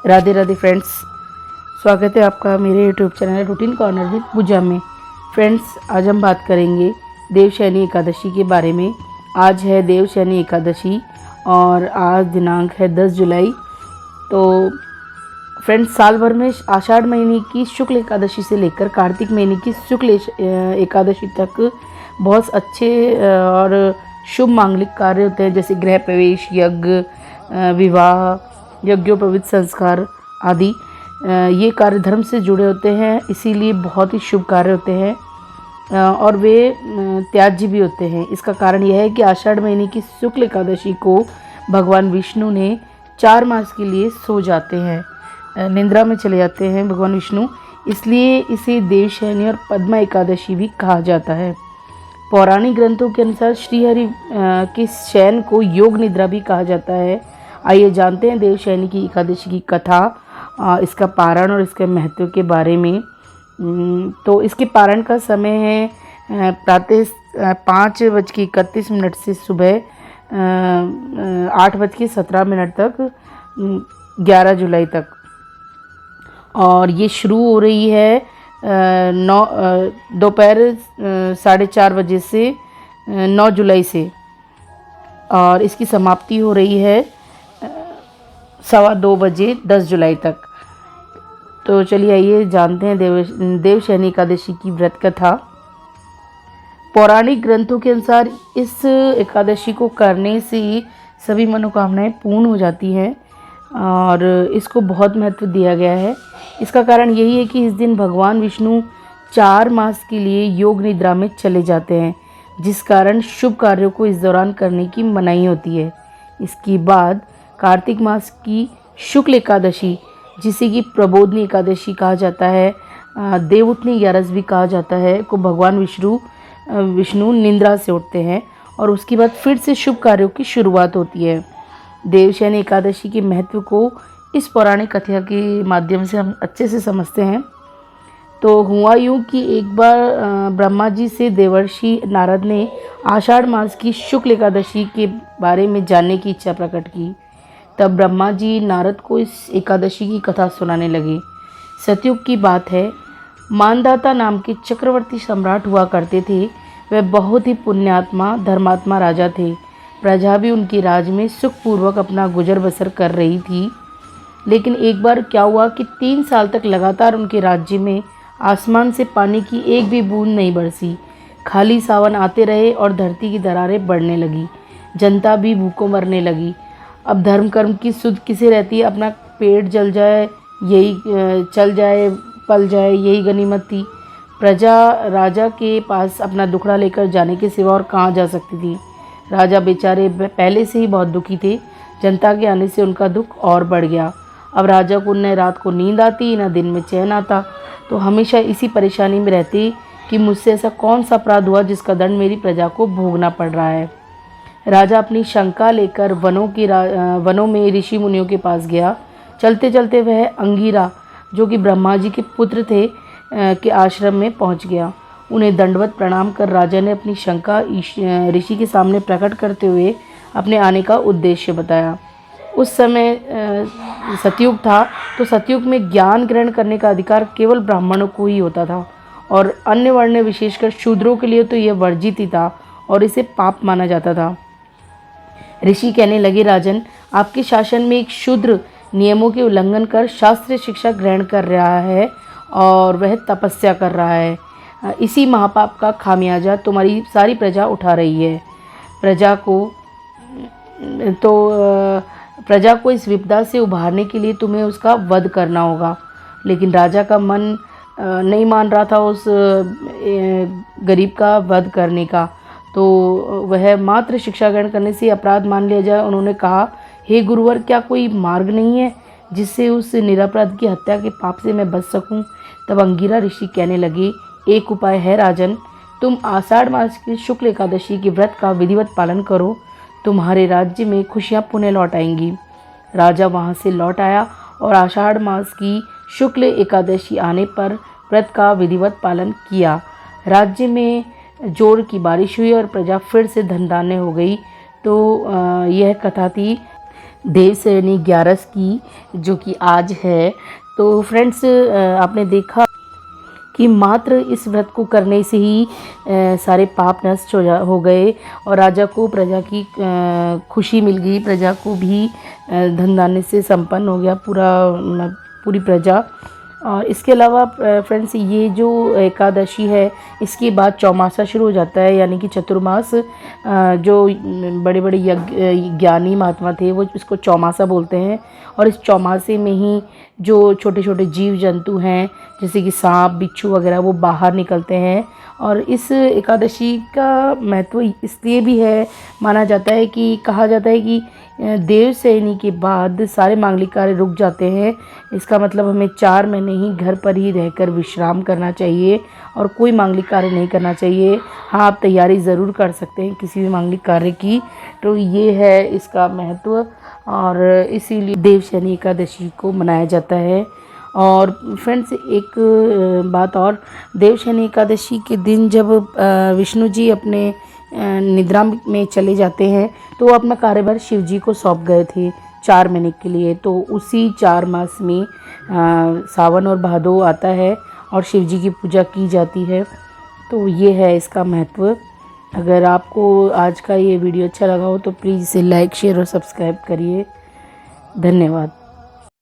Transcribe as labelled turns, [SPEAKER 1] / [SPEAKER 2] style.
[SPEAKER 1] Radhe Radhe friends, स्वागत है आपका मेरे YouTube channel routine corner with Pooja में। फ्रेंड्स, आज हम बात करेंगे देवशयनी एकादशी के बारे में। आज है देवशयनी एकादशी और आज दिनांक है 10 जुलाई। तो फ्रेंड्स, साल भर में आषाढ़ महीने की शुक्ल एकादशी से लेकर कार्तिक महीने की शुक्ल एकादशी तक बहुत अच्छे और शुभ मांगलिक कार्य होते हैं, जैसे गृह प्रवेश, यज्ञ, विवाह, यज्ञोपवीत संस्कार आदि। ये कार्य धर्म से जुड़े होते हैं, इसीलिए बहुत ही शुभ कार्य होते हैं और वे त्याज्य भी होते हैं। इसका कारण यह है कि आषाढ़ महीने की शुक्ल एकादशी को भगवान विष्णु ने 4 मास के लिए सो जाते हैं, निद्रा में चले जाते हैं भगवान विष्णु, इसलिए इसे देवशयनी और पद्मा एकादशी भी कहा जाता है। पौराणिक ग्रंथों के अनुसार श्रीहरि के शयन को योग निद्रा भी कहा जाता है। आइए जानते हैं देवशयनी की एकादशी की कथा, इसका पारण और इसके महत्व के बारे में। तो इसके पारण का समय है प्रातः 5:31 से सुबह 8:17 तक, 11 जुलाई तक। और ये शुरू हो रही है दोपहर 4:30 बजे से 9 जुलाई से, और इसकी समाप्ति हो रही है 2:15 बजे 10 जुलाई तक। तो चलिए आइए जानते हैं देवशयनी एकादशी की व्रत कथा। पौराणिक ग्रंथों के अनुसार इस एकादशी को करने से सभी मनोकामनाएं पूर्ण हो जाती हैं और इसको बहुत महत्व दिया गया है। इसका कारण यही है कि इस दिन भगवान विष्णु 4 मास के लिए योग निद्रा में चले जाते हैं, जिस कारण शुभ कार्यों को इस दौरान करने की मनाही होती है। इसके बाद कार्तिक मास की शुक्ल एकादशी, जिसे कि प्रबोधनी एकादशी कहा जाता है, देवउठनी ग्यारस भी कहा जाता है, को भगवान विष्णु निद्रा से उठते हैं और उसके बाद फिर से शुभ कार्यों की शुरुआत होती है। देवशयनी एकादशी के महत्व को इस पौराणिक कथा के माध्यम से हम अच्छे से समझते हैं। तो हुआ यूँ कि एक बार ब्रह्मा जी से देवर्षि नारद ने आषाढ़ मास की शुक्ल एकादशी के बारे में जानने की इच्छा प्रकट की। तब ब्रह्मा जी नारद को इस एकादशी की कथा सुनाने लगे। सतयुग की बात है, मानदाता नाम के चक्रवर्ती सम्राट हुआ करते थे। वह बहुत ही पुण्यात्मा धर्मात्मा राजा थे। प्रजा भी उनकी राज में सुखपूर्वक अपना गुजर बसर कर रही थी। लेकिन एक बार क्या हुआ कि 3 साल तक लगातार उनके राज्य में आसमान से पानी की एक भी बूंद नहीं बरसी। खाली सावन आते रहे और धरती की दरारें बढ़ने लगी। जनता भी भूखों मरने लगी। अब धर्म कर्म की सुध किसे रहती है? अपना पेट जल जाए, यही चल जाए, पल जाए, यही गनीमत थी। प्रजा राजा के पास अपना दुखड़ा लेकर जाने के सिवा और कहाँ जा सकती थी। राजा बेचारे पहले से ही बहुत दुखी थे। जनता के आने से उनका दुख और बढ़ गया। अब राजा को न रात को नींद आती, न दिन में चैन आता। तो हमेशा इसी परेशानी में रहती कि मुझसे ऐसा कौन सा अपराध हुआ जिसका दंड मेरी प्रजा को भोगना पड़ रहा है। राजा अपनी शंका लेकर वनों में ऋषि मुनियों के पास गया। चलते चलते वह अंगिरा, जो कि ब्रह्मा जी के पुत्र थे, के आश्रम में पहुंच गया। उन्हें दंडवत प्रणाम कर राजा ने अपनी शंका ऋषि के सामने प्रकट करते हुए अपने आने का उद्देश्य बताया। उस समय सतयुग था, तो सतयुग में ज्ञान ग्रहण करने का अधिकार केवल ब्राह्मणों को ही होता था और अन्य वर्ण विशेषकर शूद्रों के लिए तो यह वर्जित ही था और इसे पाप माना जाता था। ऋषि कहने लगे, राजन, आपके शासन में एक शूद्र नियमों के उल्लंघन कर शास्त्रीय शिक्षा ग्रहण कर रहा है और वह तपस्या कर रहा है। इसी महापाप का खामियाजा तुम्हारी सारी प्रजा उठा रही है। प्रजा को इस विपदा से उभारने के लिए तुम्हें उसका वध करना होगा। लेकिन राजा का मन नहीं मान रहा था उस गरीब का वध करने का, तो वह मात्र शिक्षा ग्रहण करने से अपराध मान लिया जाए। उन्होंने कहा, हे गुरुवर, क्या कोई मार्ग नहीं है जिससे उस निरपराध की हत्या के पाप से मैं बच सकूं? तब अंगिरा ऋषि कहने लगे, एक उपाय है राजन, तुम आषाढ़ मास की शुक्ल एकादशी के व्रत का विधिवत पालन करो, तुम्हारे राज्य में खुशियां पुनः लौट आएंगी। राजा वहां से लौट आया और आषाढ़ मास की शुक्ल एकादशी आने पर व्रत का विधिवत पालन किया। राज्य में जोर की बारिश हुई और प्रजा फिर से धनधान्य हो गई। तो यह कथा थी देवशयनी 11 की, जो कि आज है। तो फ्रेंड्स, आपने देखा कि मात्र इस व्रत को करने से ही सारे पाप नष्ट हो गए और राजा को प्रजा की खुशी मिल गई, प्रजा को भी धन धान्य से संपन्न हो गया पूरी प्रजा। और इसके अलावा फ्रेंड्स, ये जो एकादशी है, इसके बाद चौमासा शुरू हो जाता है, यानी कि चतुर्मास। जो बड़े बड़े ज्ञानी महात्मा थे वो इसको चौमासा बोलते हैं। और इस चौमासे में ही जो छोटे छोटे जीव जंतु हैं, जैसे कि सांप बिच्छू वगैरह, वो बाहर निकलते हैं। और इस एकादशी का महत्व इसलिए भी है, माना जाता है कि, कहा जाता है कि देवशयनी के बाद सारे मांगलिक कार्य रुक जाते हैं। इसका मतलब हमें 4 महीने ही घर पर ही रहकर विश्राम करना चाहिए और कोई मांगलिक कार्य नहीं करना चाहिए। हाँ, आप तैयारी ज़रूर कर सकते हैं किसी भी मांगलिक कार्य की। तो ये है इसका महत्व, और इसीलिए देवशयनी एकादशी को मनाया जाता है। और फ्रेंड्स, एक बात और, देवशयनी एकादशी के दिन जब विष्णु जी अपने निद्रा में चले जाते हैं, तो वो अपना कार्यभार शिव जी को सौंप गए थे 4 महीने के लिए। तो उसी 4 मास में सावन और भादो आता है और शिव जी की पूजा की जाती है। तो ये है इसका महत्व। अगर आपको आज का ये वीडियो अच्छा लगा हो तो प्लीज़ इसे लाइक, शेयर और सब्सक्राइब करिए। धन्यवाद।